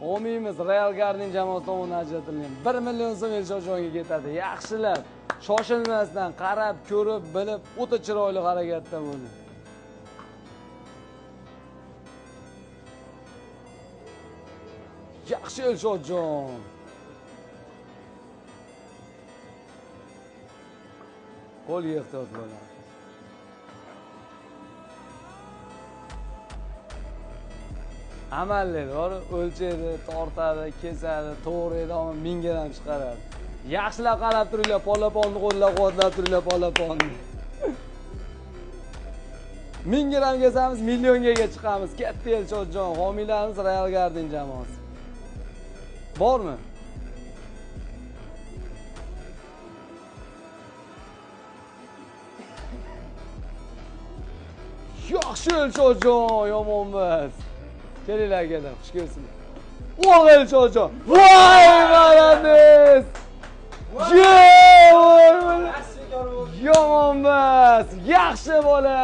Homiyimiz Real Garden jamoasi tomonidan ajratilgan 1 million so'm Elshojjonga ketadi. Yaxshilab, shoshilmasdan qarab, ko'rib, bilib, o'ta chiroyli harakatda bo'ldi. Yaxshi Elshojjon. Qo'lga ehtiyot bo'ling. Amallaydi, o'lchaydi, tortadi, kesadi, to'g'raydi, ammo mingga ham chiqaradi. Yaxshilab qarab turinglar, polaponni qo'llab-quvvatlab turinglar, polaponni. 1000 gram kesamiz, milliongaga chiqamiz. Katta Elshojjon, homiylarimiz Real Garden jamoasi. Bormi? Yaxshi Elshojjon, yomonmas. Kelinglar akalar, xush kelsinlar. Voy Elshojjon. Voy malades. Yomonmas. Yaxshi bola.